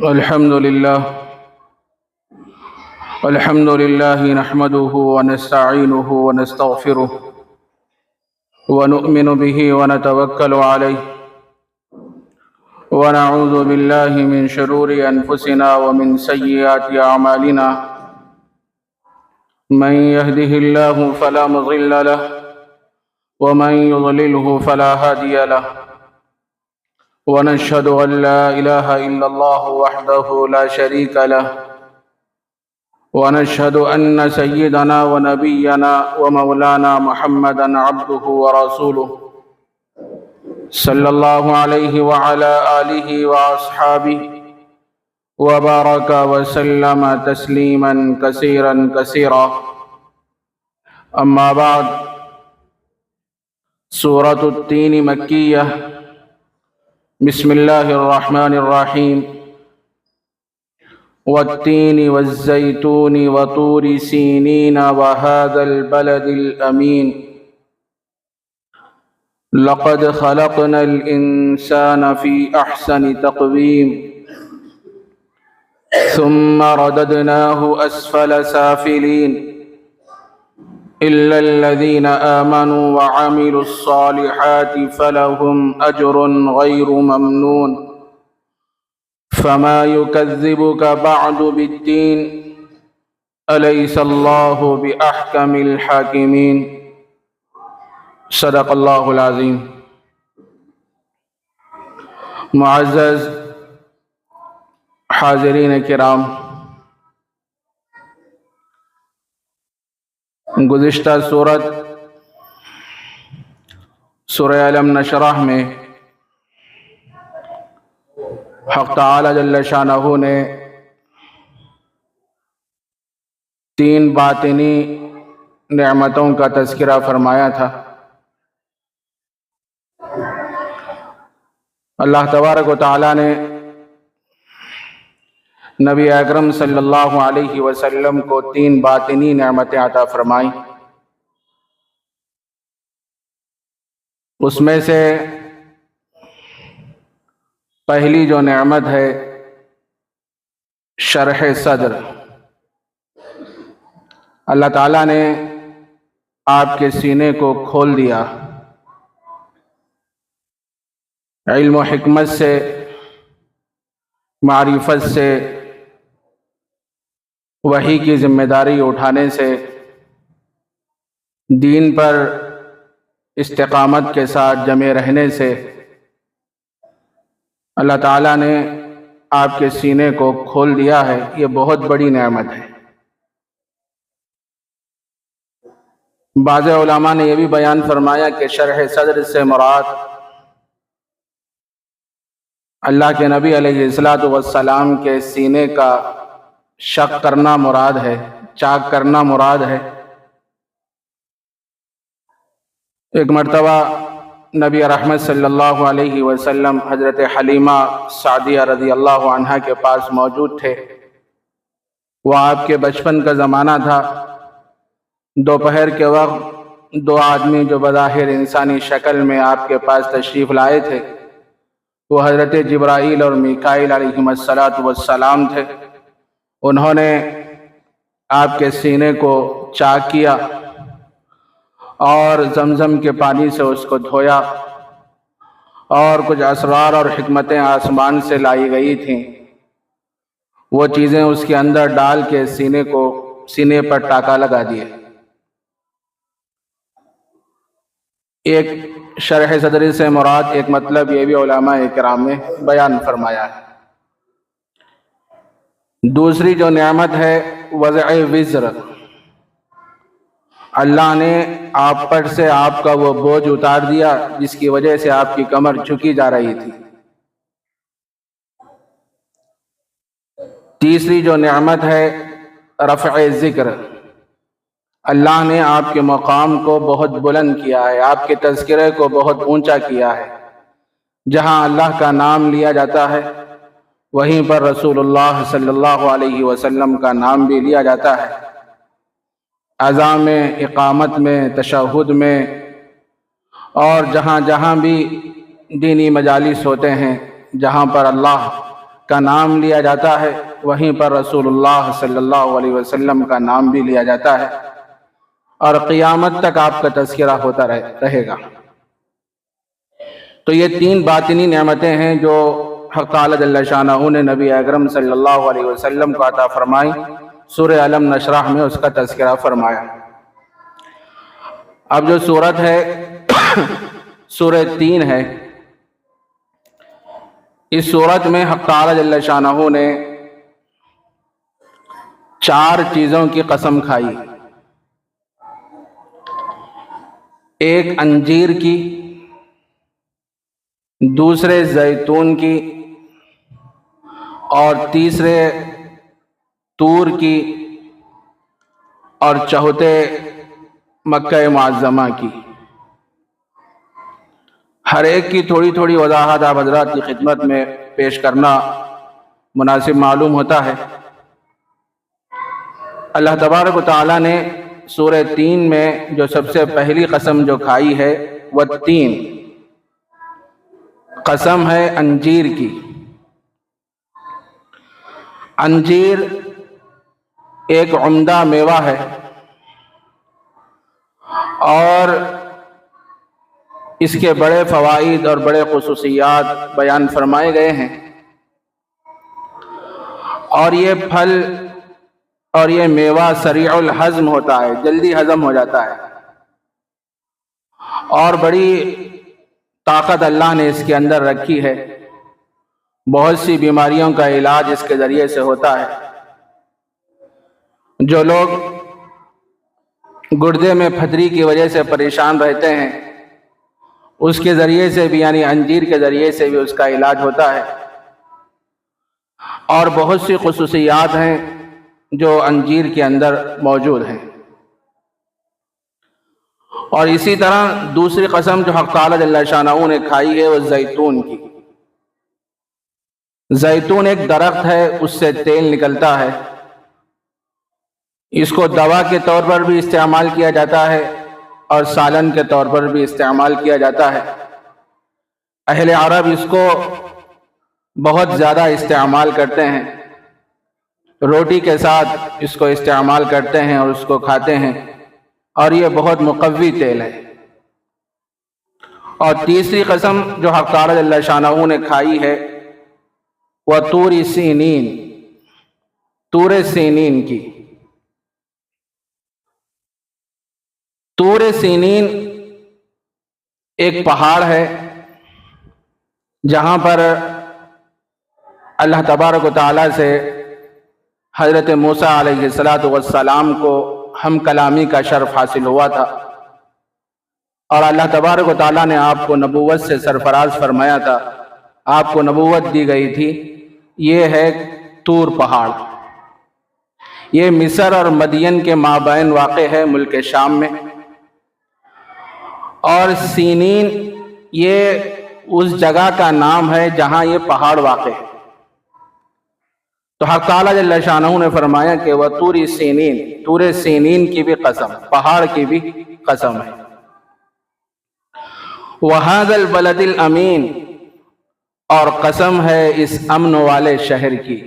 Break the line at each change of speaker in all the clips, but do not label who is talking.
الحمد لله نحمده ونستعينه ونستغفره ونؤمن به ونتوكل عليه ونعوذ بالله من شرور أنفسنا ومن سيئات أعمالنا من يهده الله فلا مضل له ومن يضلله فلا هادي له ونشهد أن لا إله إلا الله وحده لا شريك له ونشهد أن سيدنا ونبينا ومولانا محمدا عبده ورسوله صلى الله عليه وعلى آله وأصحابه وبارك وسلم تسليما كثيرا كثيرا. أما بعد، سورة التين مكية. بسم الله الرحمن الرحيم. والتين والزيتون وطور سينين وهذا البلد الأمين لقد خلقنا الإنسان في أحسن تقويم ثم رددناه أسفل سافلين إلا الذين آمنوا وعملوا الصالحات فلهم أجر غير ممنون فما يكذبك بعد بالدين أليس الله بأحكم الحاكمين. صدق اللہ العظیم. معزز حاضرین کرام، گزشتہ سورت سورہ علم نشرح میں حق تعالی جل شانہ نے تین باطنی نعمتوں کا تذکرہ فرمایا تھا. اللہ تبارک و تعالی نے نبی اکرم صلی اللہ علیہ وسلم کو تین باطنی نعمتیں عطا فرمائیں. اس میں سے پہلی جو نعمت ہے شرح صدر. اللہ تعالیٰ نے آپ کے سینے کو کھول دیا، علم و حکمت سے، معرفت سے، وحی کی ذمہ داری اٹھانے سے، دین پر استقامت کے ساتھ جمے رہنے سے اللہ تعالیٰ نے آپ کے سینے کو کھول دیا ہے. یہ بہت بڑی نعمت ہے. بعض علماء نے یہ بھی بیان فرمایا کہ شرح صدر سے مراد اللہ کے نبی علیہ السلام کے سینے کا شق کرنا مراد ہے، چاک کرنا مراد ہے. ایک مرتبہ نبی رحمت صلی اللہ علیہ وسلم حضرت حلیمہ سعدیہ رضی اللہ عنہا کے پاس موجود تھے. وہ آپ کے بچپن کا زمانہ تھا. دوپہر کے وقت دو آدمی جو بظاہر انسانی شکل میں آپ کے پاس تشریف لائے تھے، وہ حضرت جبرائیل اور میکائیل علیہم السلام تھے. انہوں نے آپ کے سینے کو چاک کیا اور زمزم کے پانی سے اس کو دھویا، اور کچھ اسرار اور حکمتیں آسمان سے لائی گئی تھیں. وہ چیزیں اس کے اندر ڈال کے سینے پر ٹاکا لگا دیے. ایک شرح صدر سے مراد ایک مطلب یہ بھی علماء کرام نے بیان فرمایا ہے. دوسری جو نعمت ہے وضع وزر. اللہ نے آپ پر سے آپ کا وہ بوجھ اتار دیا جس کی وجہ سے آپ کی کمر جھکی جا رہی تھی. تیسری جو نعمت ہے رفع ذکر. اللہ نے آپ کے مقام کو بہت بلند کیا ہے، آپ کے تذکرے کو بہت اونچا کیا ہے. جہاں اللہ کا نام لیا جاتا ہے وہیں پر رسول اللہ صلی اللہ علیہ وسلم کا نام بھی لیا جاتا ہے. اذان میں، اقامت میں، تشہد میں، اور جہاں جہاں بھی دینی مجالس ہوتے ہیں، جہاں پر اللہ کا نام لیا جاتا ہے، وہیں پر رسول اللہ صلی اللہ علیہ وسلم کا نام بھی لیا جاتا ہے، اور قیامت تک آپ کا تذکرہ ہوتا رہے گا۔ تو یہ تین باطنی نعمتیں ہیں جو حق تعالی جل شانہ نے نبی اکرم صلی اللہ علیہ وسلم کو عطا فرمائی۔ سورہ علم نشرح میں اس کا تذکرہ فرمایا۔ اب جو سورت ہے سورہ 3 ہے، اس سورت میں حق تعالی جل شانہ نے 4 چیزوں کی قسم کھائی۔ ایک انجیر کی، دوسرے زیتون کی، اور تیسرے طور کی، اور چوتھے مکہ معظمہ کی۔ ہر ایک کی تھوڑی تھوڑی وضاحت آپ حضرات کی خدمت میں پیش کرنا مناسب معلوم ہوتا ہے۔ اللہ تبارک و تعالیٰ نے سورہ 3 میں جو سب سے پہلی قسم جو کھائی ہے وہ 3 قسم ہے انجیر کی۔ انجیر ایک عمدہ میوہ ہے، اور اس کے بڑے فوائد اور بڑے خصوصیات بیان فرمائے گئے ہیں، اور یہ پھل اور یہ میوہ سریع الہضم ہوتا ہے، جلدی ہضم ہو جاتا ہے، اور بڑی طاقت اللہ نے اس کے اندر رکھی ہے۔ بہت سی بیماریوں کا علاج اس کے ذریعے سے ہوتا ہے۔ جو لوگ گردے میں پھتری کی وجہ سے پریشان رہتے ہیں، اس کے ذریعے سے بھی یعنی انجیر کے ذریعے سے بھی اس کا علاج ہوتا ہے۔ اور بہت سی خصوصیات ہیں جو انجیر کے اندر موجود ہیں۔ اور اسی طرح دوسری قسم جو حق تعالی جل شانہ نے کھائی ہے وہ زیتون کی۔ زیتون ایک درخت ہے، اس سے تیل نکلتا ہے۔ اس کو دوا کے طور پر بھی استعمال کیا جاتا ہے، اور سالن کے طور پر بھی استعمال کیا جاتا ہے۔ اہل عرب اس کو بہت زیادہ استعمال کرتے ہیں، روٹی کے ساتھ اس کو استعمال کرتے ہیں اور اس کو کھاتے ہیں، اور یہ بہت مقوی تیل ہے۔ اور تیسری قسم جو حق تعالی جل شانہ نے کھائی ہے وہ طور سینین، طور سینین کی۔ طور سینین ایک پہاڑ ہے جہاں پر اللہ تبارک و تعالیٰ سے حضرت موسیٰ علیہ السلام کو ہم کلامی کا شرف حاصل ہوا تھا، اور اللہ تبارک و تعالیٰ نے آپ کو نبوت سے سرفراز فرمایا تھا، آپ کو نبوت دی گئی تھی۔ یہ ہے طور پہاڑ۔ یہ مصر اور مدین کے مابین واقع ہے، ملک شام میں۔ اور سینین یہ اس جگہ کا نام ہے جہاں یہ پہاڑ واقع ہے۔ تو حق تعالی جل شانہ نے فرمایا کہ وہ طور سینین، طور سینین کی بھی قسم، پہاڑ کی بھی قسم ہے۔ وَهَذَا الْبَلَدِ الْأَمِينِ، اور قسم ہے اس امن والے شہر کی،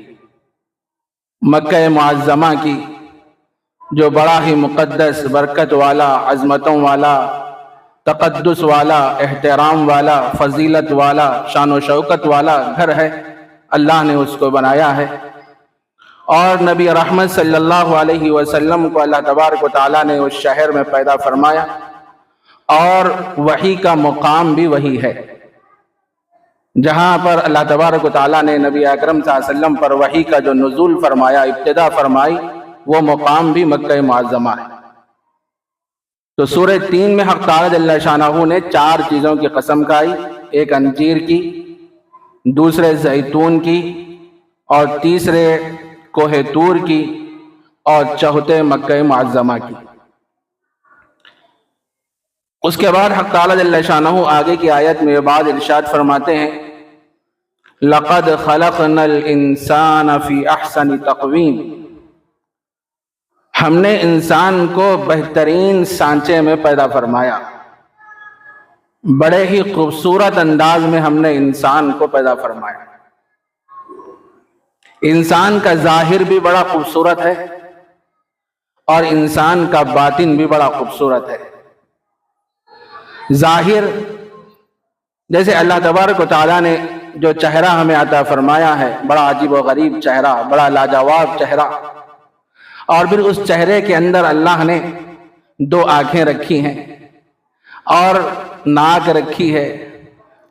مکہ معظمہ کی، جو بڑا ہی مقدس، برکت والا، عظمتوں والا، تقدس والا، احترام والا، فضیلت والا، شان و شوکت والا گھر ہے۔ اللہ نے اس کو بنایا ہے، اور نبی رحمت صلی اللہ علیہ وسلم کو اللہ تبارک و تعالیٰ نے اس شہر میں پیدا فرمایا، اور وحی کا مقام بھی وہی ہے۔ جہاں پر اللہ تبارک و تعالیٰ نے نبی اکرم صلی اللہ علیہ وسلم پر وحی کا جو نزول فرمایا، ابتدا فرمائی، وہ مقام بھی مکہ معظمہ ہے۔ تو سورہ 3 میں حق تعالی جل شانہ نے 4 چیزوں کی قسم کھائی، ایک انجیر کی، دوسرے زیتون کی، اور تیسرے کوہ طور کی، اور چوتھے مکہ معظمہ کی۔ اس کے بعد حق تعالی جل شانہ آگے کی آیت میں بعد ارشاد فرماتے ہیں، لَقَدْ خَلَقْنَا الْإِنسَانَ فِي أَحْسَنِ تَقْوِيمٍ، ہم نے انسان کو بہترین سانچے میں پیدا فرمایا، بڑے ہی خوبصورت انداز میں ہم نے انسان کو پیدا فرمایا۔ انسان کا ظاہر بھی بڑا خوبصورت ہے اور انسان کا باطن بھی بڑا خوبصورت ہے۔ ظاہر جیسے اللہ تبارک و تعالیٰ نے جو چہرہ ہمیں عطا فرمایا ہے، بڑا عجیب و غریب چہرہ، بڑا لاجواب چہرہ، اور پھر اس چہرے کے اندر اللہ نے دو آنکھیں رکھی ہیں اور ناک رکھی ہے،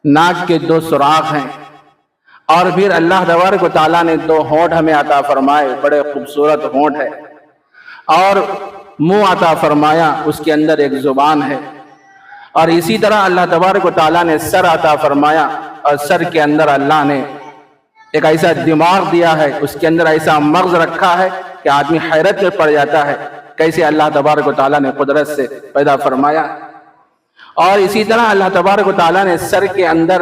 ناک کے دو سوراخ ہیں، اور پھر اللہ تبارک و تعالیٰ نے دو ہونٹ ہمیں عطا فرمائے، بڑے خوبصورت ہونٹ ہے، اور منہ عطا فرمایا، اس کے اندر ایک زبان ہے، اور اسی طرح اللہ تبارک و تعالیٰ نے سر عطا فرمایا، اور سر کے اندر اللہ نے ایک ایسا دماغ دیا ہے، اس کے اندر ایسا مغز رکھا ہے کہ آدمی حیرت میں پڑ جاتا ہے کیسے اللہ تبارک و تعالیٰ نے قدرت سے پیدا فرمایا۔ اور اسی طرح اللہ تبارک و تعالیٰ نے سر کے اندر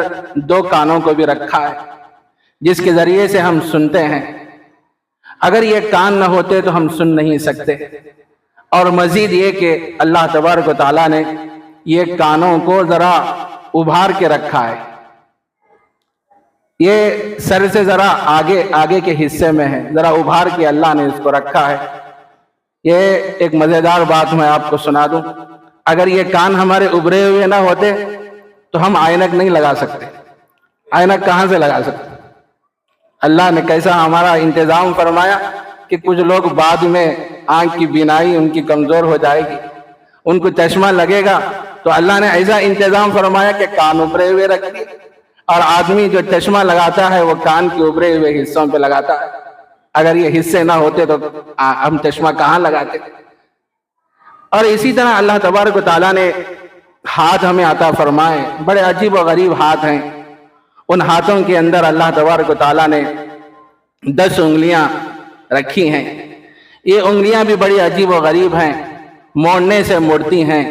دو کانوں کو بھی رکھا ہے، جس کے ذریعے سے ہم سنتے ہیں۔ اگر یہ کان نہ ہوتے تو ہم سن نہیں سکتے، اور مزید یہ کہ اللہ تبارک و تعالیٰ نے یہ کانوں کو ذرا ابھار کے رکھا ہے، یہ سر سے ذرا آگے کے حصے میں ہے، ذرا ابھار کے اللہ نے اس کو رکھا ہے۔ یہ ایک مزیدار بات میں آپ کو سنا دوں، اگر یہ کان ہمارے ابھرے ہوئے نہ ہوتے تو ہم آئینک نہیں لگا سکتے، آئینک کہاں سے لگا سکتے؟ اللہ نے کیسا ہمارا انتظام فرمایا کہ کچھ لوگ بعد میں آنکھ کی بینائی ان کی کمزور ہو جائے گی، ان کو چشمہ لگے گا، تو اللہ نے ایسا انتظام فرمایا کہ کان ابھرے ہوئے رکھ دیے، اور آدمی جو چشمہ لگاتا ہے وہ کان کے ابھرے ہوئے حصوں پہ لگاتا ہے۔ اگر یہ حصے نہ ہوتے تو ہم چشمہ کہاں لگاتے؟ اور اسی طرح اللہ تبارک و تعالیٰ نے ہاتھ ہمیں عطا فرمائے، بڑے عجیب و غریب ہاتھ ہیں، ان ہاتھوں کے اندر اللہ تبارک و تعالیٰ نے 10 انگلیاں رکھی ہیں، یہ انگلیاں بھی بڑی عجیب و غریب ہیں، موڑنے سے مڑتی ہیں،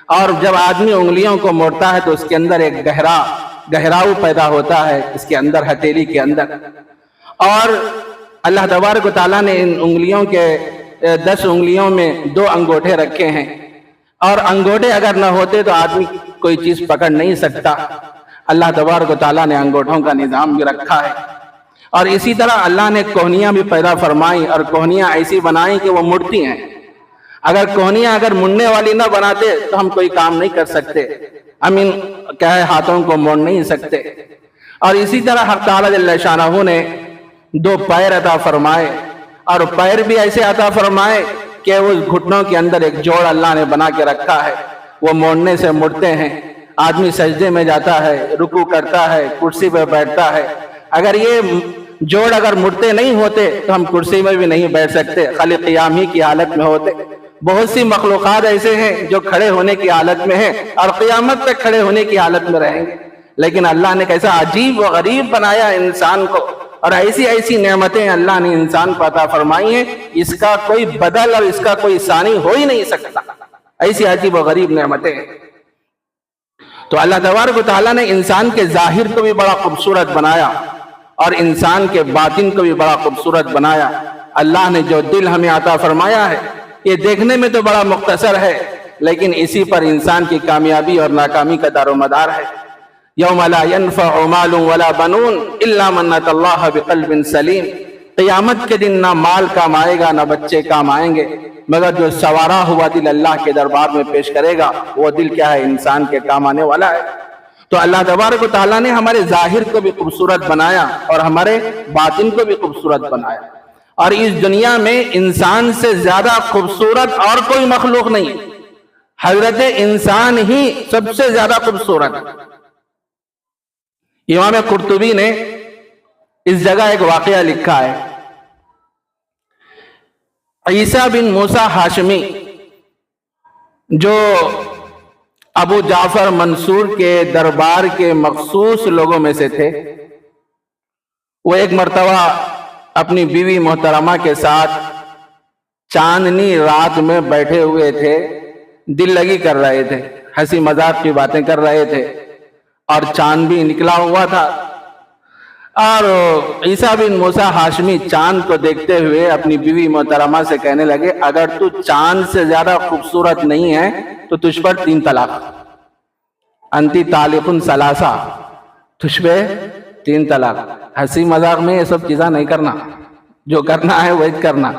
اور جب آدمی انگلیوں کو موڑتا ہے تو اس کے اندر ایک گہراؤ پیدا ہوتا ہے، اس کے اندر ہتھیلی کے اندر، اور اللہ تبارک و تعالیٰ نے ان انگلیوں کے 10 انگلیوں میں 2 انگوٹھے رکھے ہیں، اور انگوٹھے اگر نہ ہوتے تو آدمی کوئی چیز پکڑ نہیں سکتا۔ اللہ تبارک و تعالیٰ نے انگوٹھوں کا نظام بھی رکھا ہے، اور اسی طرح اللہ نے کوہنیاں بھی پیدا فرمائیں، اور کوہنیاں ایسی بنائیں کہ وہ مڑتی ہیں۔ اگر کوہنیاں مڑنے والی نہ بناتے تو ہم کوئی کام نہیں کر سکتے، ہم ان ہاتھوں کو موڑ نہیں سکتے۔ اور اسی طرح حق تعالیٰ جل شانہ نے 2 پیر عطا فرمائے، اور پیر بھی ایسے عطا فرمائے کہ وہ گھٹنوں کے اندر ایک جوڑ اللہ نے بنا کے رکھا ہے، وہ موڑنے سے مڑتے ہیں، آدمی سجدے میں جاتا ہے، رکوع کرتا ہے، کرسی پہ بیٹھتا ہے، اگر یہ جوڑ مڑتے نہیں ہوتے تو ہم کرسی میں بھی نہیں بیٹھ سکتے، خالی قیام ہی کی حالت میں ہوتے۔ بہت سی مخلوقات ایسے ہیں جو کھڑے ہونے کی حالت میں ہیں اور قیامت تک کھڑے ہونے کی حالت میں رہیں گے، لیکن اللہ نے کیسا عجیب و غریب بنایا انسان کو، اور ایسی نعمتیں اللہ نے انسان کو عطا فرمائی ہیں، اس کا کوئی بدل اور اس کا کوئی ثانی ہو ہی نہیں سکتا، ایسی عجیب و غریب نعمتیں ہیں۔ تو اللہ تبارک و تعالیٰ نے انسان کے ظاہر کو بھی بڑا خوبصورت بنایا اور انسان کے باطن کو بھی بڑا خوبصورت بنایا۔ اللہ نے جو دل ہمیں عطا فرمایا ہے، یہ دیکھنے میں تو بڑا مختصر ہے، لیکن اسی پر انسان کی کامیابی اور ناکامی کا دار و مدار ہے۔ یوم لا ينفع مال ولا بنون الا من اتى الله بقلب سلیم، قیامت کے دن نہ مال کام آئے گا نہ بچے کام آئیں گے، مگر جو سوارا ہوا دل اللہ کے دربار میں پیش کرے گا، وہ دل کیا ہے؟ انسان کے کام آنے والا ہے۔ تو اللہ تبارک و تعالیٰ نے ہمارے ظاہر کو بھی خوبصورت بنایا اور ہمارے باطن کو بھی خوبصورت بنایا، اور اس دنیا میں انسان سے زیادہ خوبصورت اور کوئی مخلوق نہیں، حضرت انسان ہی سب سے زیادہ خوبصورت۔ امام قرطبی نے اس جگہ ایک واقعہ لکھا ہے، عیسیٰ بن موسیٰ ہاشمی جو ابو جعفر منصور کے دربار کے مخصوص لوگوں میں سے تھے، وہ ایک مرتبہ اپنی بیوی محترمہ کے ساتھ چاندنی رات میں بیٹھے ہوئے تھے، دل لگی کر رہے تھے، ہنسی مذاق کی باتیں کر رہے تھے، اور چاند بھی نکلا ہوا تھا، اور عیسیٰ بن موسیٰ ہاشمی چاند کو دیکھتے ہوئے اپنی بیوی محترمہ سے کہنے لگے، اگر تو چاند سے زیادہ خوبصورت نہیں ہے تو تجھ پر 3 طلاق، انتی طالق ثلاثہ، تجھ پہ 3 طلاق۔ ہنسی مذاق میں یہ سب چیزیں نہیں کرنا، جو کرنا ہے وہی کرنا.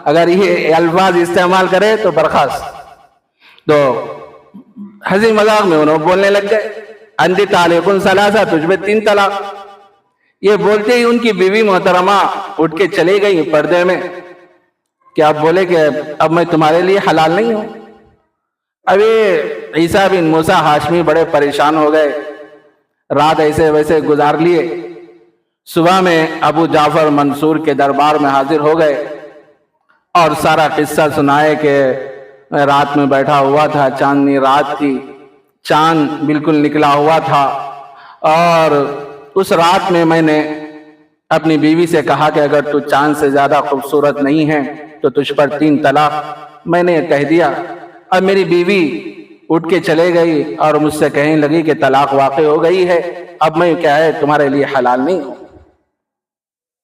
اگر یہ الفاظ استعمال کرے تو برخاست. تو ہنسی مذاق میں انہوں بولنے لگ گئے انتی طالق ثلاثہ، تجھ پہ 3 طلاق. یہ بولتے ہی ان کی بیوی محترمہ اٹھ کے چلی گئی پردے میں کہ آپ بولے کہ اب میں تمہارے لیے حلال نہیں ہوں. ابھی عیسیٰ بن موسیٰ ہاشمی بڑے پریشان ہو گئے، رات ایسے ویسے گزار لیے. صبح میں ابو جعفر منصور کے دربار میں حاضر ہو گئے اور سارا قصہ سنائے کہ میں رات میں بیٹھا ہوا تھا، چاندنی رات تھی، چاند بالکل نکلا ہوا تھا، اور اس رات میں نے اپنی بیوی سے کہا کہ اگر تو چاند سے زیادہ خوبصورت نہیں ہے تو تجھ پر 3 طلاق. میں نے کہہ دیا. اب میری بیوی اٹھ کے چلے گئی اور مجھ سے کہنے لگی کہ طلاق واقع ہو گئی ہے، اب میں کیا ہے تمہارے لیے حلال نہیں ہوں.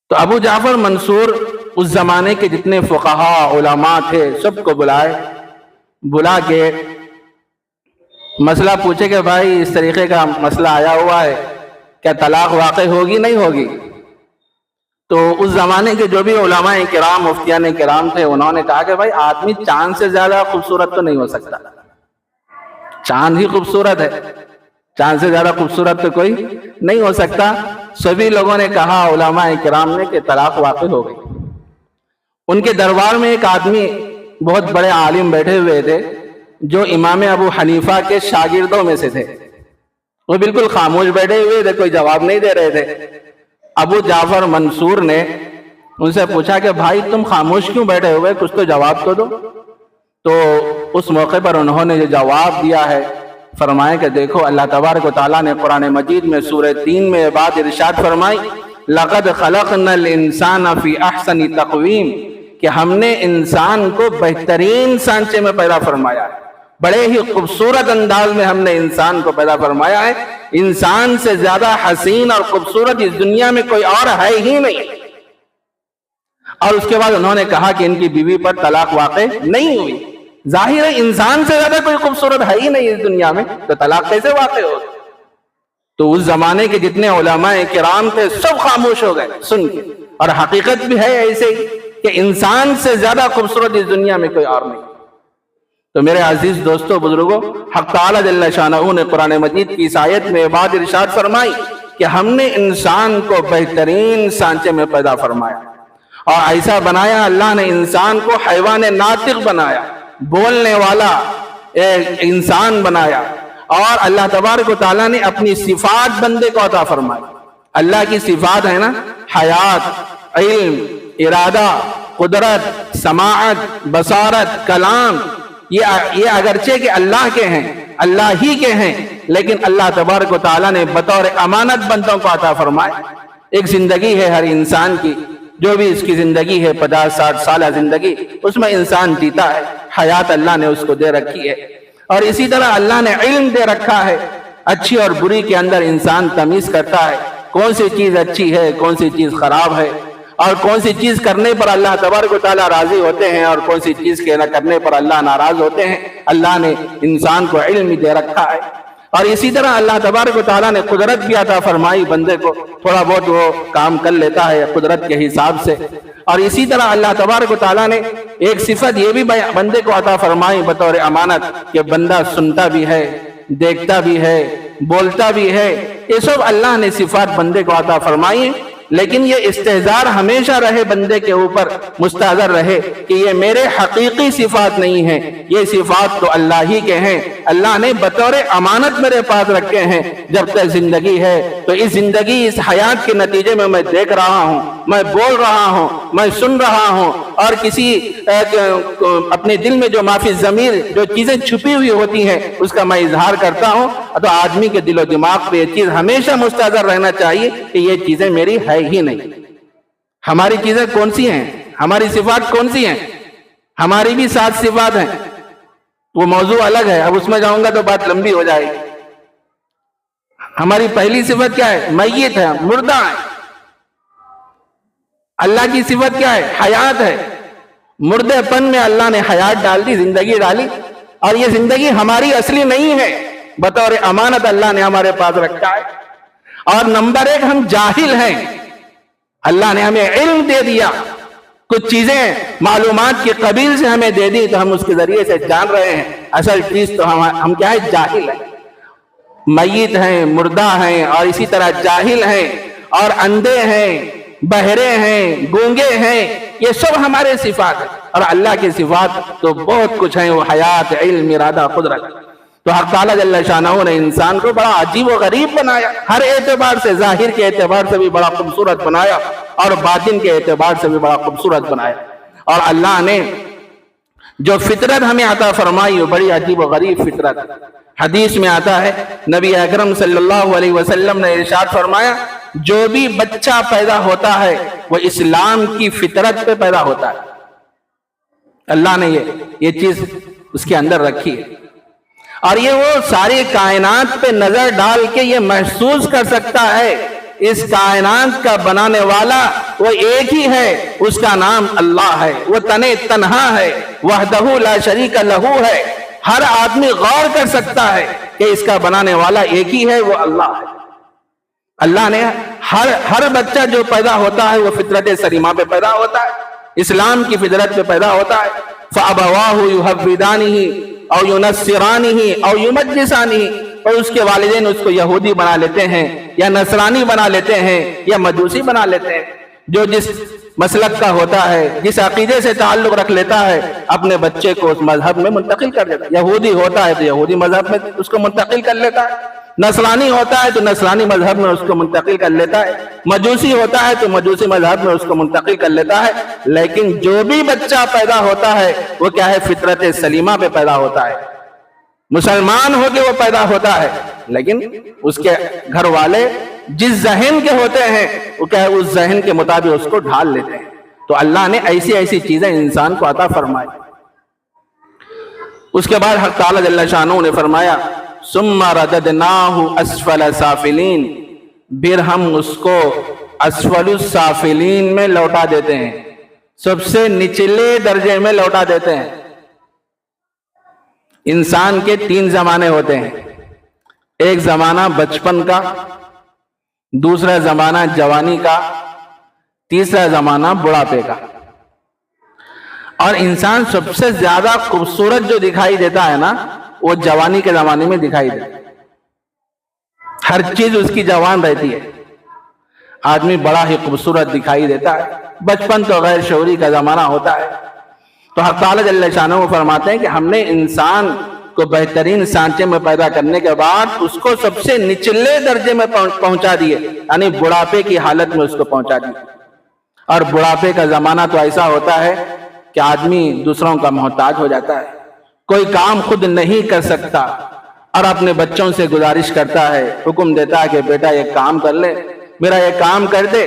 تو ابو جعفر منصور اس زمانے کے جتنے فقہا علماء تھے سب کو بلا کے مسئلہ پوچھے کہ بھائی اس طریقے کا مسئلہ آیا ہوا ہے، کیا طلاق واقع ہوگی نہیں ہوگی؟ تو اس زمانے کے جو بھی علماء کرام مفتیان کرام تھے انہوں نے کہا کہ بھائی آدمی چاند سے زیادہ خوبصورت تو نہیں ہو سکتا، چاند ہی خوبصورت ہے، چاند سے زیادہ خوبصورت تو کوئی نہیں ہو سکتا. سبھی لوگوں نے کہا علماء کرام نے کہ طلاق واقع ہو گئی. ان کے دربار میں ایک آدمی بہت بڑے عالم بیٹھے ہوئے تھے جو امام ابو حنیفہ کے شاگردوں میں سے تھے. وہ بالکل خاموش بیٹھے ہوئے تھے، کوئی جواب نہیں دے رہے تھے. ابو جعفر منصور نے ان سے پوچھا کہ بھائی تم خاموش کیوں بیٹھے ہوئے، کچھ تو جواب تو دو. تو اس موقع پر انہوں نے جو جواب دیا ہے فرمائے کہ دیکھو اللہ تبارک و تعالیٰ نے قرآن مجید میں سورہ 3 میں بات ارشاد فرمائی لَقَدْ خَلَقْنَا الْإِنسَانَ فِي أَحْسَنِ تَقْوِيمٍ، کہ ہم نے انسان کو بہترین سانچے میں پیدا فرمایا ہے، بڑے ہی خوبصورت انداز میں ہم نے انسان کو پیدا فرمایا ہے. انسان سے زیادہ حسین اور خوبصورت اس دنیا میں کوئی اور ہے ہی نہیں. اور اس کے بعد انہوں نے کہا کہ ان کی بیوی پر طلاق واقع نہیں ہوئی. ظاہر ہے انسان سے زیادہ کوئی خوبصورت ہے ہی نہیں اس دنیا میں، تو طلاق کیسے واقع ہوگی؟ تو اس زمانے کے جتنے علماء کرام تھے سب خاموش ہو گئے سن کے. اور حقیقت بھی ہے ایسے ہی کہ انسان سے زیادہ خوبصورت اس دنیا میں کوئی اور نہیں. تو میرے عزیز دوستو بزرگوں، حق تعالیٰ جل شانہ نے قرآن مجید کی اس آیت میں بات ارشاد فرمائی کہ ہم نے انسان کو بہترین سانچے میں پیدا فرمایا اور ایسا بنایا. اللہ نے انسان کو حیوان ناطق بنایا، بولنے والا ایک انسان بنایا. اور اللہ تبارک و تعالیٰ نے اپنی صفات بندے کو عطا فرمائی. اللہ کی صفات ہے نا، حیات، علم، ارادہ، قدرت، سماعت، بصارت، کلام. یہ اگرچہ کہ اللہ کے ہیں، اللہ ہی کے ہیں، لیکن اللہ تبارک و تعالیٰ نے بطور امانت بندوں کو عطا فرمائے. ایک زندگی ہے ہر انسان کی، جو بھی اس کی زندگی ہے 50-60 سالہ زندگی، اس میں انسان جیتا ہے. حیات اللہ نے اس کو دے رکھی ہے. اور اسی طرح اللہ نے علم دے رکھا ہے. اچھی اور بری کے اندر انسان تمیز کرتا ہے، کون سی چیز اچھی ہے، کون سی چیز خراب ہے، اور کون سی چیز کرنے پر اللہ تبارک و تعالیٰ راضی ہوتے ہیں اور کون سی چیز کے نہ کرنے پر اللہ ناراض ہوتے ہیں. اللہ نے انسان کو علم دے رکھا ہے. اور اسی طرح اللہ تبارک و تعالیٰ نے قدرت بھی عطا فرمائی. بندے کو تھوڑا بہت وہ کام کر لیتا ہے قدرت کے حساب سے. اور اسی طرح اللہ تبارک و تعالیٰ نے ایک صفت یہ بھی بندے کو عطا فرمائی بطور امانت کہ بندہ سنتا بھی ہے، دیکھتا بھی ہے، بولتا بھی ہے. یہ سب اللہ نے صفات بندے کو عطا فرمائی. لیکن یہ استحضار ہمیشہ رہے بندے کے اوپر، مستحضر رہے کہ یہ میرے حقیقی صفات نہیں ہیں، یہ صفات تو اللہ ہی کے ہیں. اللہ نے بطور امانت میرے پاس رکھے ہیں. جب تک زندگی ہے تو اس زندگی، اس حیات کے نتیجے میں دیکھ رہا ہوں، میں بول رہا ہوں، میں سن رہا ہوں. اور کسی اپنے دل میں جو معافی ضمیر جو چیزیں چھپی ہوئی ہوتی ہیں اس کا میں اظہار کرتا ہوں. تو آدمی کے دل و دماغ پہ یہ چیز ہمیشہ مستحضر رہنا چاہیے کہ یہ چیزیں میری ہے ہی نہیں. ہماری چیزیں کون سی ہیں؟ ہماری صفات کون سی ہیں؟ ہماری بھی 7 صفات ہیں. وہ موضوع الگ ہے، اب اس میں جاؤں گا تو بات لمبی ہو جائے گی. ہماری پہلی صفت کیا ہے؟ میت ہے، مردہ ہے. اللہ کی صفت کیا ہے؟ حیات ہے. مردے پن میں اللہ نے حیات ڈال دی، زندگی ڈالی. اور یہ زندگی ہماری اصلی نہیں ہے، بطور امانت اللہ نے ہمارے پاس رکھا ہے. اور نمبر 1 ہم جاہل ہیں. اللہ نے ہمیں علم دے دیا، کچھ چیزیں معلومات کے قبیل سے ہمیں دے دی تو ہم اس کے ذریعے سے جان رہے ہیں. اصل چیز تو ہم کیا ہے؟ جاہل ہیں، میت ہیں، مردہ ہیں، اور اسی طرح جاہل ہیں، اور اندھے ہیں، بہرے ہیں، گونگے ہیں. یہ سب ہمارے صفات ہیں، اور اللہ کی صفات تو بہت کچھ ہیں، وہ حیات، علم، ارادہ، قدرت. تو حق تعالیٰ جل شانہ نے انسان کو بڑا عجیب و غریب بنایا، ہر اعتبار سے، ظاہر کے اعتبار سے بھی بڑا خوبصورت بنایا، اور باطن کے اعتبار سے بھی بڑا خوبصورت بنایا. اور اللہ نے جو فطرت ہمیں عطا فرمائی وہ بڑی عجیب و غریب فطرت. حدیث میں آتا ہے، نبی اکرم صلی اللہ علیہ وسلم نے ارشاد فرمایا، جو بھی بچہ پیدا ہوتا ہے وہ اسلام کی فطرت پہ پیدا ہوتا ہے. اللہ نے یہ چیز اس کے اندر رکھی ہے، اور یہ وہ ساری کائنات پہ نظر ڈال کے یہ محسوس کر سکتا ہے اس کائنات کا بنانے والا وہ ایک ہی ہے، اس کا نام اللہ ہے. وہ تنہا ہے، وحدہ لا شریک لہ ہے. ہر آدمی غور کر سکتا ہے کہ اس کا بنانے والا ایک ہی ہے، وہ اللہ ہے. اللہ نے ہر بچہ جو پیدا ہوتا ہے وہ فطرت سلیمہ پہ پیدا ہوتا ہے، اسلام کی فطرت پہ پیدا ہوتا ہے. فَأَبَوَاهُ يُحَوِّدَانِهِ أَوْ يُنَصِّرَانِهِ أَوْ يُمَجِّسَانِهِ. اور اس کے والدین اس کو یہودی بنا لیتے ہیں، یا نصرانی بنا لیتے ہیں، یا مجوسی بنا لیتے ہیں. جو جس مسلک کا ہوتا ہے، جس عقیدے سے تعلق رکھ لیتا ہے، اپنے بچے کو اس مذہب میں منتقل کر دیتا ہے. یہودی ہوتا ہے تو یہودی مذہب میں اس کو منتقل کر لیتا ہے، نصرانی ہوتا ہے تو نصرانی مذہب میں اس کو منتقل کر لیتا ہے، مجوسی ہوتا ہے تو مجوسی مذہب میں اس کو منتقل کر لیتا ہے. لیکن جو بھی بچہ پیدا ہوتا ہے وہ کیا ہے؟ فطرت سلیمہ پہ پیدا ہوتا ہے، مسلمان ہو کے وہ پیدا ہوتا ہے. لیکن اس کے گھر والے جس ذہن کے ہوتے ہیں وہ کیا ہے؟ اس ذہن کے مطابق اس کو ڈھال لیتے ہیں. تو اللہ نے ایسی چیزیں انسان کو عطا فرمائی. اس کے بعد حق تعالیٰ جل شانہ نے فرمایا، ثم رددناہ اسفل سافلین. پھر ہم اس کو اسفل السافلین میں لوٹا دیتے ہیں، سب سے نچلے درجے میں لوٹا دیتے ہیں. انسان کے 3 زمانے ہوتے ہیں، ایک زمانہ بچپن کا، دوسرا زمانہ جوانی کا، تیسرا زمانہ بڑھاپے کا. اور انسان سب سے زیادہ خوبصورت جو دکھائی دیتا ہے نا وہ جوانی کے زمانے میں دکھائی دیتا ہے. ہر چیز اس کی جوان رہتی ہے، آدمی بڑا ہی خوبصورت دکھائی دیتا ہے. بچپن تو غیر شعوری کا زمانہ ہوتا ہے. تو حق تعالیٰ جل شانہ وہ فرماتے ہیں کہ ہم نے انسان کو بہترین سانچے میں پیدا کرنے کے بعد اس کو سب سے نچلے درجے میں پہنچا دیے، یعنی بڑھاپے کی حالت میں اس کو پہنچا دیے. اور بڑھاپے کا زمانہ تو ایسا ہوتا ہے کہ آدمی دوسروں کا محتاج ہو جاتا ہے، کوئی کام خود نہیں کر سکتا، اور اپنے بچوں سے گزارش کرتا ہے، حکم دیتا ہے کہ بیٹا یہ کام کر لے، میرا یہ کام کر دے.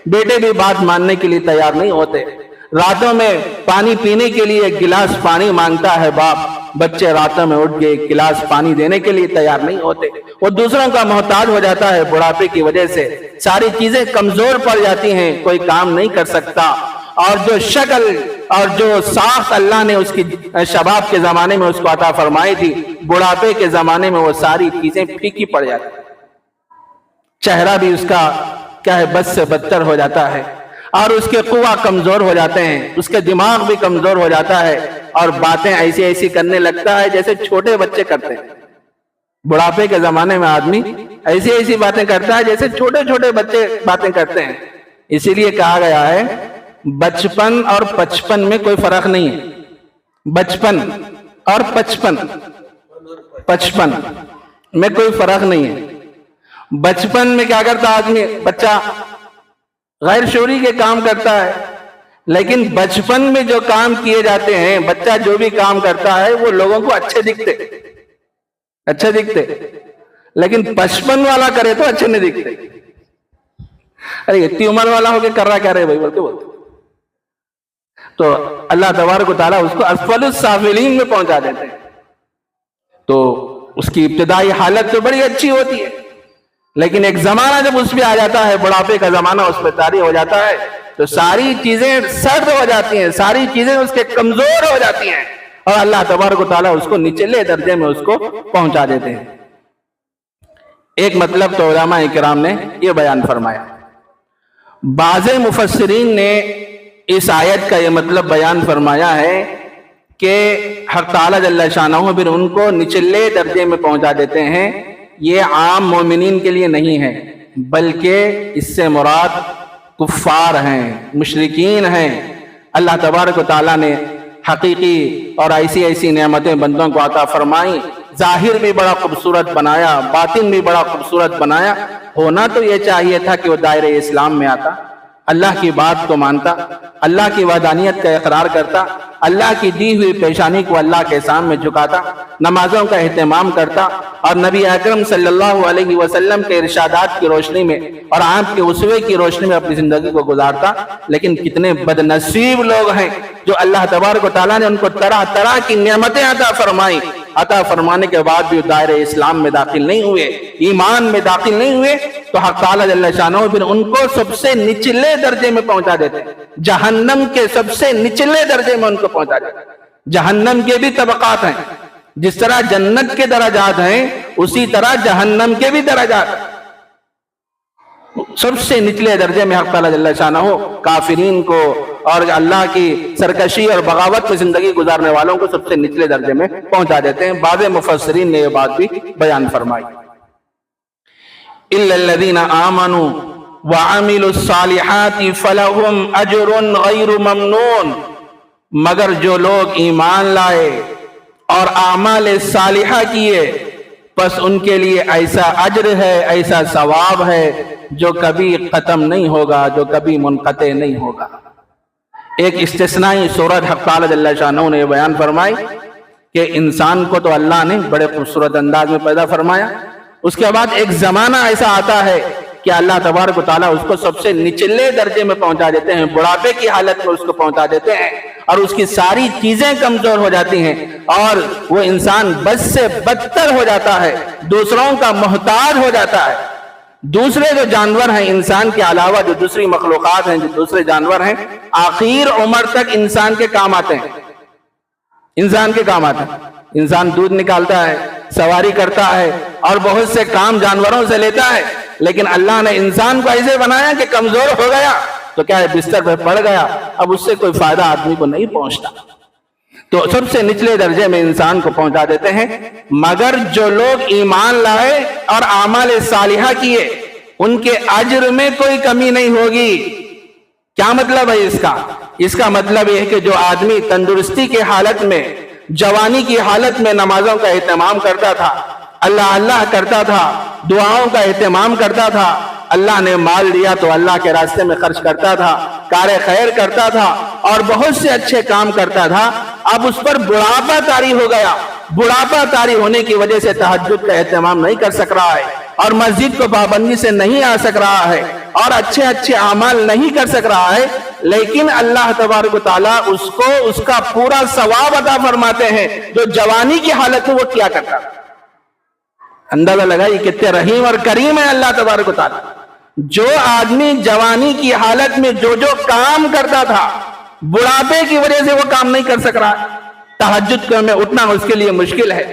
بیٹے بھی بات ماننے کے لیے تیار نہیں ہوتے. راتوں میں پانی پینے کے لیے ایک گلاس پانی مانگتا ہے باپ، بچے راتوں میں اٹھ کے ایک گلاس پانی دینے کے لیے تیار نہیں ہوتے. وہ دوسروں کا محتاج ہو جاتا ہے. بڑھاپے کی وجہ سے ساری چیزیں کمزور پڑ جاتی ہیں، کوئی کام نہیں کر سکتا. اور جو شکل اور جو ساخت اللہ نے اس کی شباب کے زمانے میں اس کو عطا فرمائی تھی، بڑھاپے کے زمانے میں وہ ساری چیزیں پھیکی پڑ جاتی ہیں. چہرہ بھی اس کا کیا ہے؟ بد سے بدتر ہو جاتا ہے، اور اس کے قوہ کمزور ہو جاتے ہیں، اس کے دماغ بھی کمزور ہو جاتا ہے، اور باتیں ایسی کرنے لگتا ہے جیسے چھوٹے بچے کرتے ہیں. بڑھاپے کے زمانے میں آدمی ایسی باتیں کرتا ہے جیسے چھوٹے بچے باتیں کرتے ہیں. اسی لیے کہا گیا ہے بچپن اور 55 میں کوئی فرق نہیں ہے. بچپن اور 55 میں کوئی فرق نہیں ہے. بچپن میں کیا کرتا آدمی؟ بچہ غیر شعوری کے کام کرتا ہے، لیکن بچپن میں جو کام کیے جاتے ہیں، بچہ جو بھی کام کرتا ہے وہ لوگوں کو اچھے دکھتے، لیکن 55 والا کرے تو اچھے نہیں دکھتے. ارے اتنی عمر والا ہو کے کر رہا کیا رہے بھائی بولتے. تو اللہ تبارک و تعالیٰ اس کو اسفل السافلین میں پہنچا دیتے ہیں. تو اس کی ابتدائی حالت تو بڑی اچھی ہوتی ہے، لیکن ایک زمانہ جب اس پہ آ جاتا ہے، بڑھاپے کا زمانہ اس پہ طاری ہو جاتا ہے، تو ساری چیزیں سرد ہو جاتی ہیں، ساری چیزیں اس کے کمزور ہو جاتی ہیں، اور اللہ تبارک و تعالیٰ اس کو نچلے درجے میں اس کو پہنچا دیتے ہیں. ایک مطلب تو علماء کرام نے یہ بیان فرمایا۔ بعض مفسرین نے اس آیت کا یہ مطلب بیان فرمایا ہے کہ حق تعالیٰ جل شانہ پھر ان کو نچلے درجے میں پہنچا دیتے ہیں۔ یہ عام مومنین کے لیے نہیں ہے، بلکہ اس سے مراد کفار ہیں، مشرکین ہیں۔ اللہ تبارک و تعالیٰ نے حقیقی اور ایسی نعمتیں بندوں کو عطا فرمائیں، ظاہر بھی بڑا خوبصورت بنایا، باطن بھی بڑا خوبصورت بنایا۔ ہونا تو یہ چاہیے تھا کہ وہ دائرہ اسلام میں آتا، اللہ کی بات کو مانتا، اللہ کی وحدانیت کا اقرار کرتا، اللہ کی دی ہوئی پیشانی کو اللہ کے سامنے جھکاتا، نمازوں کا اہتمام کرتا اور نبی اکرم صلی اللہ علیہ وسلم کے ارشادات کی روشنی میں اور آپ کے اسوے کی روشنی میں اپنی زندگی کو گزارتا۔ لیکن کتنے بد نصیب لوگ ہیں جو اللہ تبارک و تعالیٰ نے ان کو طرح طرح کی نعمتیں عطا فرمائیں، عطا فرمانے کے بعد بھی دائرہ اسلام میں داخل نہیں ہوئے، ایمان میں داخل نہیں ہوئے، تو حق تعالیٰ جل شانہ پھر ان کو سب سے نچلے درجے میں پہنچا دیتے ہیں، جہنم کے سب سے نچلے درجے میں ان کو پہنچا دیتے ہیں۔ جہنم کے بھی طبقات ہیں، جس طرح جنت کے درجات ہیں اسی طرح جہنم کے بھی درجات ہیں۔ سب سے نچلے درجے میں حق تعالیٰ جل شانہ کافرین کو اور اللہ کی سرکشی اور بغاوت میں زندگی گزارنے والوں کو سب سے نچلے درجے میں پہنچا دیتے ہیں۔ بعض مفسرین نے یہ بات بھی بیان فرمائی۔ إِلَّا الَّذِينَ آمَنُوا وَعَمِلُوا الصَّالِحَاتِ فَلَهُمْ أَجْرٌ غَيْرُ مَمْنُونٍ، مگر جو لوگ ایمان لائے اور اعمال صالحہ کیے پس ان کے لیے ایسا اجر ہے، ایسا ثواب ہے جو کبھی ختم نہیں ہوگا، جو کبھی منقطع نہیں ہوگا۔ ایک استثنائی صورت حق تعالیٰ جل شانہ نے بیان فرمائی کہ انسان کو تو اللہ نے بڑے خوبصورت انداز میں پیدا فرمایا، اس کے بعد ایک زمانہ ایسا آتا ہے کہ اللہ تبارک و تعالیٰ اس کو سب سے نچلے درجے میں پہنچا دیتے ہیں، بڑھاپے کی حالت میں اس کو پہنچا دیتے ہیں اور اس کی ساری چیزیں کمزور ہو جاتی ہیں اور وہ انسان بد سے بدتر ہو جاتا ہے، دوسروں کا محتاج ہو جاتا ہے۔ دوسرے جو جانور ہیں انسان کے علاوہ، جو دوسری مخلوقات ہیں، جو دوسرے جانور ہیں، آخر عمر تک انسان کے کام آتے ہیں، انسان کے کام آتے ہیں۔ انسان دودھ نکالتا ہے، سواری کرتا ہے اور بہت سے کام جانوروں سے لیتا ہے، لیکن اللہ نے انسان کو ایسے بنایا کہ کمزور ہو گیا تو کیا ہے، بستر پہ پڑ گیا، اب اس سے کوئی فائدہ آدمی کو نہیں پہنچتا۔ تو سب سے نچلے درجے میں انسان کو پہنچا دیتے ہیں، مگر جو لوگ ایمان لائے اور اعمال صالحہ کیے ان کے اجر میں کوئی کمی نہیں ہوگی۔ کیا مطلب ہے اس کا مطلب یہ ہے کہ جو آدمی تندرستی کی حالت میں، جوانی کی حالت میں نمازوں کا اہتمام کرتا تھا، اللہ کرتا تھا، دعاؤں کا اہتمام کرتا تھا، اللہ نے مال دیا تو اللہ کے راستے میں خرچ کرتا تھا، کار خیر کرتا تھا اور بہت سے اچھے کام کرتا تھا، اب اس پر بڑھاپا طاری ہو گیا، بڑھاپا طاری ہونے کی وجہ سے تہجد کا اہتمام نہیں کر سک رہا ہے اور مسجد کو پابندی سے نہیں آ سک رہا ہے اور اچھے اعمال نہیں کر سک رہا ہے، لیکن اللہ تبارک و تعالیٰ اس کو اس کا پورا ثواب عطا فرماتے ہیں جو جوانی کی حالت میں وہ کیا کرتا ہے۔ اندازہ لگائیے کتنے رحیم اور کریم ہے اللہ تبارک و تعالیٰ۔ جو آدمی جوانی کی حالت میں جو کام کرتا تھا، بڑھاپے کی وجہ سے وہ کام نہیں کر سک رہا، تہجد میں اٹھنا اس کے لیے مشکل ہے،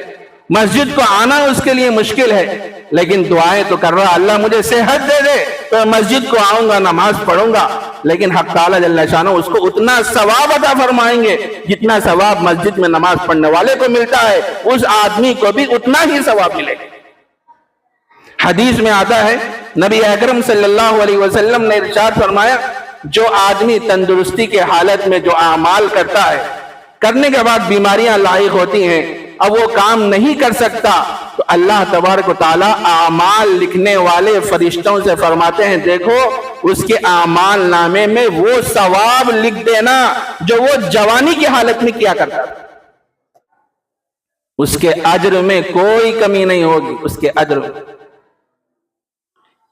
مسجد کو آنا اس کے لیے مشکل ہے، لیکن دعائیں تو کر رہا، اللہ مجھے صحت دے دے تو مسجد کو آؤں گا، نماز پڑھوں گا، لیکن حق تعالیٰ جل شانہ اس کو اتنا ثواب عطا فرمائیں گے جتنا ثواب مسجد میں نماز پڑھنے والے کو ملتا ہے، اس آدمی کو بھی اتنا ہی ثواب ملے گا۔ حدیث میں آتا ہے نبی اکرم صلی اللہ علیہ وسلم نے ارشاد فرمایا، جو آدمی تندرستی کے حالت میں جو اعمال کرتا ہے، کرنے کے بعد بیماریاں لاحق ہوتی ہیں، اب وہ کام نہیں کر سکتا، تو اللہ تبارک و تعالیٰ اعمال لکھنے والے فرشتوں سے فرماتے ہیں، دیکھو اس کے اعمال نامے میں وہ ثواب لکھ دینا جو وہ جوانی کی حالت میں کیا کرتا تھا، اس کے اجر میں کوئی کمی نہیں ہوگی، اس کے اجر میں۔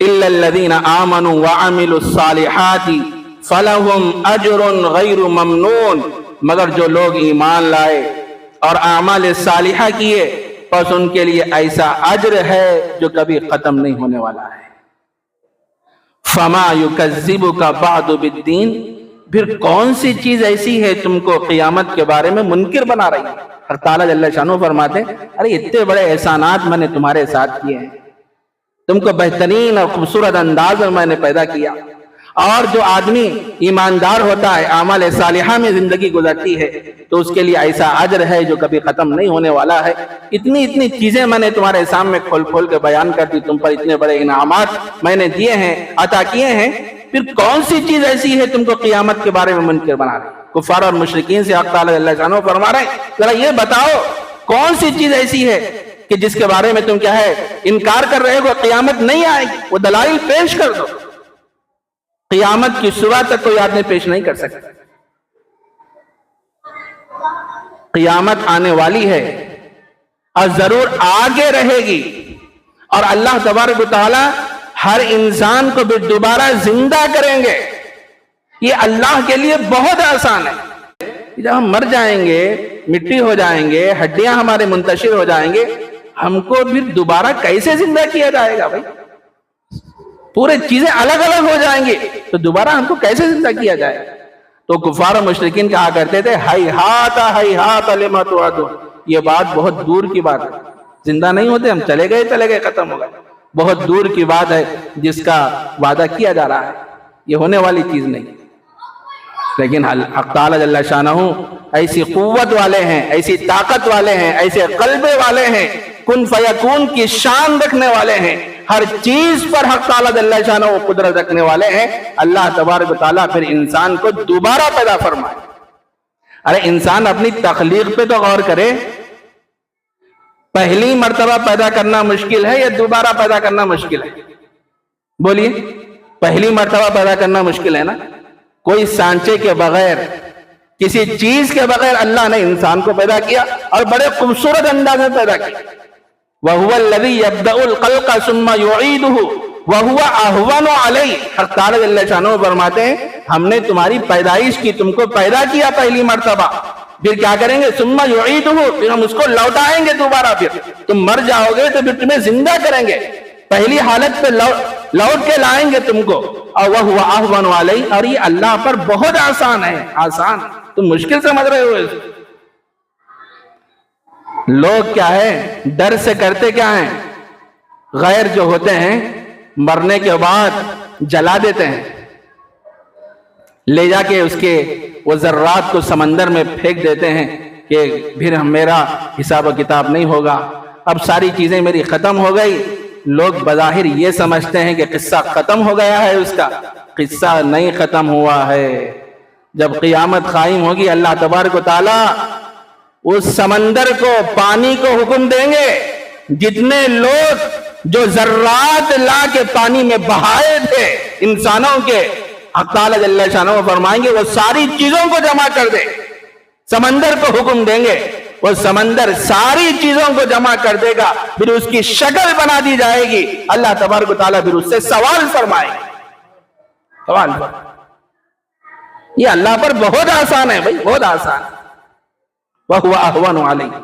إِلَّا الَّذِينَ آمَنُوا وَعَمِلُوا الصَّالِحَاتِ فَلَهُمْ أَجْرٌ غَيْرُ مَمْنُونٍ، مگر جو لوگ ایمان لائے اور اعمال صالحہ کیے پس ان کے لیے ایسا اجر ہے جو کبھی ختم نہیں ہونے والا ہے۔ فَمَا يُكَذِّبُكَ بَعْدُ بِالدِّينِ، پھر کون سی چیز ایسی ہے تم کو قیامت کے بارے میں منکر بنا رہی ہے؟ اللہ تعالیٰ جل شانہ فرماتے ہیں، ارے اتنے بڑے احسانات میں نے تمہارے ساتھ کیے ہیں، تم کو بہترین اور خوبصورت انداز میں نے پیدا کیا، اور جو آدمی ایماندار ہوتا ہے، اعمال صالحہ میں زندگی گزرتی ہے، تو اس کے لیے ایسا اجر ہے جو کبھی ختم نہیں ہونے والا ہے۔ اتنی چیزیں میں نے تمہارے سامنے کھول کے بیان کر دی، تم پر اتنے بڑے انعامات میں نے دیے ہیں، عطا کیے ہیں، پھر کون سی چیز ایسی ہے تم کو قیامت کے بارے میں منکر بنا رہی؟ کفار اور مشرکین سے حق تعالی جل شانہ فرما رہے ہیں، ذرا یہ بتاؤ کون سی چیز ایسی ہے کہ جس کے بارے میں تم کیا ہے انکار کر رہے ہو، قیامت نہیں آئے گی، وہ دلائل پیش کر دو۔ قیامت کی صبح تک کوئی آدمی پیش نہیں کر سکتا۔ قیامت آنے والی ہے اور ضرور آگے رہے گی، اور اللہ تبارک و تعالی ہر انسان کو بھی دوبارہ زندہ کریں گے۔ یہ اللہ کے لیے بہت آسان ہے۔ جب ہم مر جائیں گے، مٹی ہو جائیں گے، ہڈیاں ہمارے منتشر ہو جائیں گے، ہم کو پھر دوبارہ کیسے زندہ کیا جائے گا بھائی؟ پورے چیزیں الگ الگ ہو جائیں گے تو دوبارہ ہم کو کیسے زندہ کیا جائے؟ تو کفار و مشرکین کہا کرتے تھے ہیہات لما توعدون، یہ بات بہت دور کی بات ہے، زندہ نہیں ہوتے، ہم چلے گئے ختم ہو گئے، بہت دور کی بات ہے جس کا وعدہ کیا جا رہا ہے، یہ ہونے والی چیز نہیں۔ لیکن حق تعالی جل شانہ ایسی قوت والے ہیں، ایسی طاقت والے ہیں، ایسے قلبے والے ہیں، کن فیکون کی شان رکھنے والے ہیں، ہر چیز پر حق تعالی جل شانہ قدرت رکھنے والے ہیں۔ اللہ تبارک و تعالیٰ پھر انسان کو دوبارہ پیدا فرمائے۔ ارے انسان اپنی تخلیق پہ تو غور کرے، پہلی مرتبہ پیدا کرنا مشکل ہے یا دوبارہ پیدا کرنا مشکل ہے؟ بولیے، پہلی مرتبہ پیدا کرنا مشکل ہے نا؟ کوئی سانچے کے بغیر، کسی چیز کے بغیر اللہ نے انسان کو پیدا کیا اور بڑے خوبصورت انداز میں پیدا کیا۔ وَهُوَ الَّذِي يَبْدَأُ الْخَلْقَ ثُمَّ يُعِيدُهُ وَهُوَ أَهْوَنُ عَلَيْهِ۔ حق تعالی جل شانہ فرماتے ہیں ہم نے تمہاری پیدائش کی، تم کو پیدا کیا پہلی مرتبہ، پھر کیا کریں گے؟ ثُمَّ يُعِيدُهُ، پھر ہم اس کو لوٹائیں گے دوبارہ، پھر تم مر جاؤ گے تو پھر تمہیں زندہ کریں گے، پہلی حالت پہ لوٹ کے لائیں گے تم کو۔ اور وَهُوَ أَهْوَنُ عَلَيْهِ، اور یہ اللہ پر بہت آسان ہے، آسان، تم مشکل سمجھ رہے ہو اس کو۔ لوگ کیا ہے ڈر سے کرتے کیا ہیں؟ غیر جو ہوتے ہیں مرنے کے بعد جلا دیتے ہیں، لے جا کے اس کے وہ ذرات کو سمندر میں پھینک دیتے ہیں کہ پھر میرا حساب و کتاب نہیں ہوگا، اب ساری چیزیں میری ختم ہو گئی۔ لوگ بظاہر یہ سمجھتے ہیں کہ قصہ ختم ہو گیا ہے، اس کا قصہ نہیں ختم ہوا ہے۔ جب قیامت قائم ہوگی اللہ تبارک و تعالی اس سمندر کو، پانی کو حکم دیں گے، جتنے لوگ جو ذرات لا کے پانی میں بہائے تھے انسانوں کے، حق تعالی جل شانہ فرمائیں گے وہ ساری چیزوں کو جمع کر دے، سمندر کو حکم دیں گے، وہ سمندر ساری چیزوں کو جمع کر دے گا، پھر اس کی شکل بنا دی جائے گی، اللہ تبارک و تعالیٰ پھر اس سے سوال فرمائے گا۔ سوال یہ اللہ پر بہت آسان ہے بھائی، بہت آسان۔ وَهُوَ أَهْوَنُ عَلَيْهِ،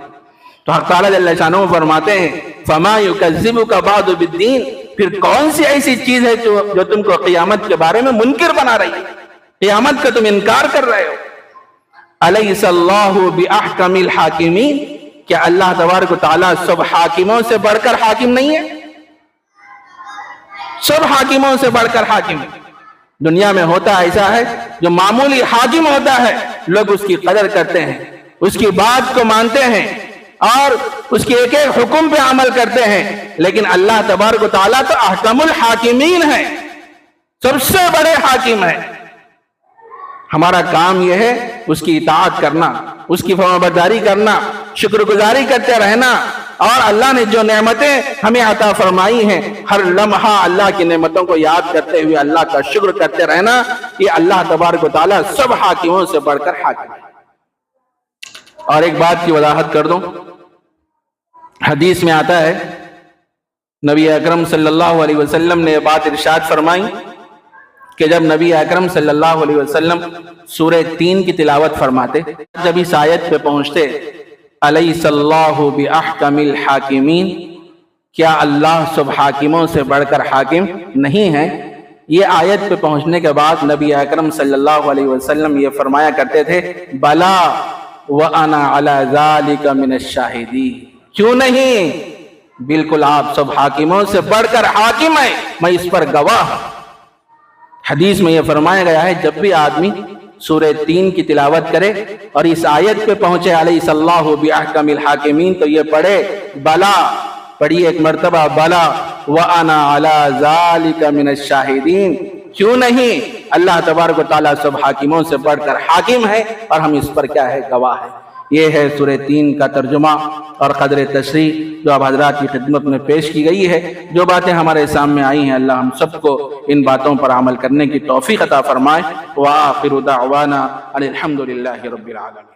تو حق تعالیٰ جل شانہ فرماتے ہیں فَمَا يُكَذِّبُكَ بَعْدُ بِالدِّينِ، پھر کون سی ایسی چیز ہے جو تم کو قیامت کے بارے میں منکر بنا رہی ہے، قیامت کا تم انکار کر رہے ہو۔ أَلَيْسَ اللَّهُ بِأَحْكَمِ الْحَاكِمِينَ، کیا اللہ تبارک و تعالیٰ سب حاکموں سے بڑھ کر حاکم نہیں ہے؟ سب حاکموں سے بڑھ کر حاکم ہے۔ دنیا میں ہوتا ایسا ہے، جو معمولی حاکم ہوتا ہے لوگ اس کی قدر کرتے ہیں، اس کی بات کو مانتے ہیں اور اس کے ایک ایک حکم پہ عمل کرتے ہیں، لیکن اللہ تبارک و تعالیٰ تو احکم الحاکمین ہے، سب سے بڑے حاکم ہے۔ ہمارا کام یہ ہے اس کی اطاعت کرنا، اس کی فرمانبرداری کرنا، شکر گزاری کرتے رہنا، اور اللہ نے جو نعمتیں ہمیں عطا فرمائی ہیں ہر لمحہ اللہ کی نعمتوں کو یاد کرتے ہوئے اللہ کا شکر کرتے رہنا، یہ اللہ تبارک و تعالیٰ سب حاکموں سے بڑھ کر حاکم ہے۔ اور ایک بات کی وضاحت کر دوں، حدیث میں آتا ہے نبی اکرم صلی اللہ علیہ وسلم نے یہ بات ارشاد فرمائی کہ جب نبی اکرم صلی اللہ علیہ وسلم سورہ 3 کی تلاوت فرماتے، جب اس آیت پہ پہنچتے الیس اللہ بأحکم الحاکمین، کیا اللہ سب حاکموں سے بڑھ کر حاکم نہیں ہے، یہ آیت پہ پہنچنے کے بعد نبی اکرم صلی اللہ علیہ وسلم یہ فرمایا کرتے تھے بلا وَأَنَا عَلَى ذَلِكَ مِنَ الشَّاهِدِينَ، کیوں نہیں، بالکل آپ سب حاکموں سے بڑھ کر حاکم ہیں، میں اس پر گواہ ہوں۔ حدیث میں یہ فرمایا گیا ہے جب بھی آدمی سورہ 3 کی تلاوت کرے اور اس آیت پہ پہنچے الیس اللہ بأحکم الحاکمین تو یہ پڑھے بلا، پڑھیے ایک مرتبہ بلا وَأَنَا عَلَى ذَلِكَ مِنَ الشَّاهِدِينَ، کیوں نہیں، اللہ تبارک و تعالیٰ سب حاکموں سے بڑھ کر حاکم ہے اور ہم اس پر کیا ہے، گواہ ہے۔ یہ ہے سورہ 3 کا ترجمہ اور قدر تشریح جو اب حضرات کی خدمت میں پیش کی گئی ہے۔ جو باتیں ہمارے سامنے آئی ہیں اللہ ہم سب کو ان باتوں پر عمل کرنے کی توفیق عطا فرمائے۔ وآخر دعوانا ان الحمد للہ رب العالمین۔